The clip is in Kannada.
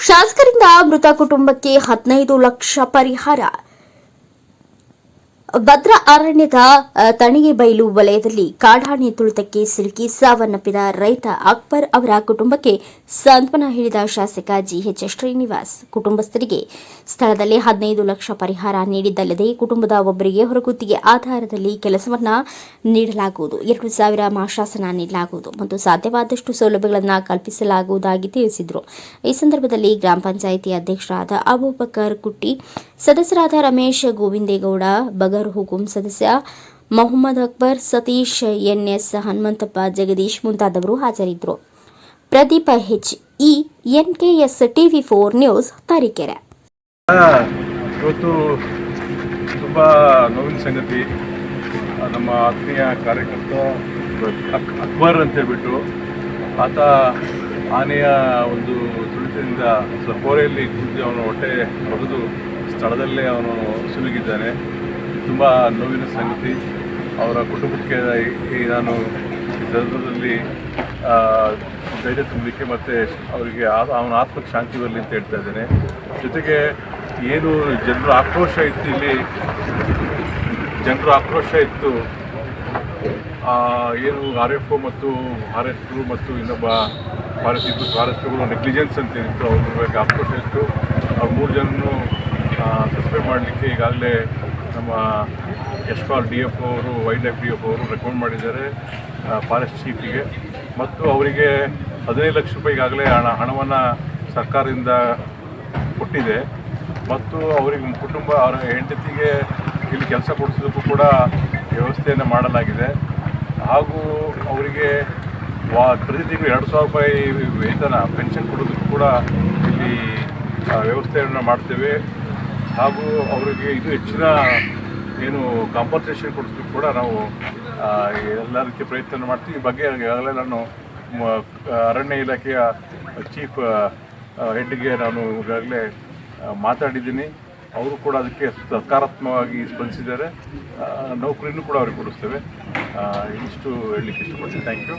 ಶಾಸಕರಿಂದ ಮೃತ ಕುಟುಂಬಕ್ಕೆ 15 ಲಕ್ಷ ಪರಿಹಾರ. ಭದ್ರಾ ಅರಣ್ಯದ ತಣಿಗೆಬೈಲು ವಲಯದಲ್ಲಿ ಕಾಡಾನೆ ತುಳಿತಕ್ಕೆ ಸಿಲುಕಿ ಸಾವನ್ನಪ್ಪಿದ ರೈತ ಅಕ್ಬರ್ ಅವರ ಕುಟುಂಬಕ್ಕೆ ಸಾಂತ್ವನ ಹೇಳಿದ ಶಾಸಕ ಜಿಎಚ್ ಶ್ರೀನಿವಾಸ್. ಕುಟುಂಬಸ್ಥರಿಗೆ ಸ್ಥಳದಲ್ಲಿ 15 ಲಕ್ಷ ಪರಿಹಾರ ನೀಡಿದ್ದಲ್ಲದೆ ಕುಟುಂಬದ ಒಬ್ಬರಿಗೆ ಹೊರಗುತ್ತಿಗೆ ಆಧಾರದಲ್ಲಿ ಕೆಲಸವನ್ನ ನೀಡಲಾಗುವುದು, 2,000 ಮಾಶಾಸನ ನೀಡಲಾಗುವುದು ಮತ್ತು ಸಾಧ್ಯವಾದಷ್ಟು ಸೌಲಭ್ಯಗಳನ್ನು ಕಲ್ಪಿಸಲಾಗುವುದಾಗಿ ತಿಳಿಸಿದರು. ಈ ಸಂದರ್ಭದಲ್ಲಿ ಗ್ರಾಮ ಪಂಚಾಯಿತಿ ಅಧ್ಯಕ್ಷರಾದ ಅಬೂಬಕರ್ ಕುಟ್ಟಿ, ಸದಸ್ಯರಾದ ರಮೇಶ್ ಗೋವಿಂದೇಗೌಡ, ಬಗರ್ ಹುಕುಂ ಸದಸ್ಯ ಮೊಹಮ್ಮದ್ ಅಕ್ಬರ್, ಸತೀಶ್, ಎನ್ಎಸ್, ಹನುಮಂತಪ್ಪ, ಜಗದೀಶ್ ಮುಂತಾದವರು ಹಾಜರಿದ್ದರು. ಪ್ರದೀಪ ಹೆಚ್, ಇ, ಎನ್ಕೆಎಸ್ ಟಿವಿ4 ನ್ಯೂಸ್, ತರೀಕೆರೆ. ಇವತ್ತು ತುಂಬ ನೋವಿನ ಸಂಗತಿ. ನಮ್ಮ ಆತ್ಮೀಯ ಕಾರ್ಯಕರ್ತ ಅಕ್ಬರ್ ಅಂತ ಹೇಳ್ಬಿಟ್ಟು ಆತ ಆನೆಯ ಒಂದು ತುಳಿತದಿಂದ ಕೋರೆಯಲ್ಲಿ ಕುಂದು ಅವನು ಹೊಟ್ಟೆ ಹೊಡೆದು ಸ್ಥಳದಲ್ಲೇ ಅವನು ಸುಲಗಿದ್ದಾನೆ. ತುಂಬ ನೋವಿನ ಸಂಗತಿ. ಅವರ ಕುಟುಂಬಕ್ಕೆ ನಾನು ಈ ಸಂದರ್ಭದಲ್ಲಿ ಧೈರ್ಯ ತುಂಬಲಿಕ್ಕೆ ಮತ್ತು ಅವರಿಗೆ ಅವನ ಆತ್ಮಕ್ಕೆ ಶಾಂತಿ ಬರಲಿ ಅಂತ ಹೇಳ್ತಾ ಇದ್ದೇನೆ. ಜೊತೆಗೆ ಏನು ಜನರ ಆಕ್ರೋಶ ಇತ್ತು, ಇಲ್ಲಿ ಜನರ ಆಕ್ರೋಶ ಇತ್ತು, ಏನು RFO ಮತ್ತು ಫಾರೆಸ್ಟ್ರು ಮತ್ತು ಇನ್ನೊಬ್ಬ ಫಾರೆಸ್ಟ್ರುಗಳು ನೆಗ್ಲಿಜೆನ್ಸ್ ಅಂತ ಏನಿತ್ತು ಅವ್ರ ಬಗ್ಗೆ ಆಕ್ರೋಶ ಇತ್ತು. ಅವ್ರು 3 ಜನರನ್ನು ಸಸ್ಪೆಂಡ್ ಮಾಡಲಿಕ್ಕೆ ಈಗಾಗಲೇ ನಮ್ಮ ಯಶ್ಪಾಲ್ DF ಅವರು, ವೈಲ್ಡ್ ಲೈಫ್ DF ಅವರು ರೆಕಮೆಂಡ್ ಮಾಡಿದ್ದಾರೆ ಫಾರೆಸ್ಟ್ ಚೀಫಿಗೆ. ಮತ್ತು ಅವರಿಗೆ 15 ಲಕ್ಷ ರೂಪಾಯಿ ಈಗಾಗಲೇ ಹಣವನ್ನು ಸರ್ಕಾರದಿಂದ ಕೊಟ್ಟಿದೆ. ಮತ್ತು ಅವರಿಗೆ ಕುಟುಂಬ ಅವರ ಹೆಂಡತಿಗೆ ಇಲ್ಲಿ ಕೆಲಸ ಕೊಡಿಸೋದಕ್ಕೂ ಕೂಡ ವ್ಯವಸ್ಥೆಯನ್ನು ಮಾಡಲಾಗಿದೆ. ಹಾಗೂ ಅವರಿಗೆ ಪ್ರತಿ ತಿಂಗಳು 2,000 ರೂಪಾಯಿ ವೇತನ ಪೆನ್ಷನ್ ಕೊಡೋದಕ್ಕೂ ಕೂಡ ಇಲ್ಲಿ ವ್ಯವಸ್ಥೆಯನ್ನು ಮಾಡ್ತೇವೆ. ಹಾಗೂ ಅವರಿಗೆ ಇದು ಹೆಚ್ಚಿನ ಏನು ಕಾಂಪನ್ಸೇಷನ್ ಕೊಡಿಸೋದಕ್ಕೂ ಕೂಡ ನಾವು ಎಲ್ಲ ರೀತಿಯ ಪ್ರಯತ್ನ ಮಾಡ್ತೀವಿ. ಈ ಬಗ್ಗೆ ಈಗಾಗಲೇ ನಾನು ಅರಣ್ಯ ಇಲಾಖೆಯ ಚೀಫ್ ಹೆಡ್ಗೆ ನಾನು ಈಗಾಗಲೇ ಮಾತಾಡಿದ್ದೀನಿ. ಅವರು ಕೂಡ ಅದಕ್ಕೆ ಸಕಾರಾತ್ಮಕವಾಗಿ ಸ್ಪಂದಿಸಿದ್ದಾರೆ. ನೌಕರಿನೂ ಕೂಡ ಅವ್ರಿಗೆ ಕೊಡಿಸ್ತೇವೆ. ಇಷ್ಟು ಹೇಳಲಿಕ್ಕೆ ಇಷ್ಟಪಡ್ತೀನಿ. Thank you.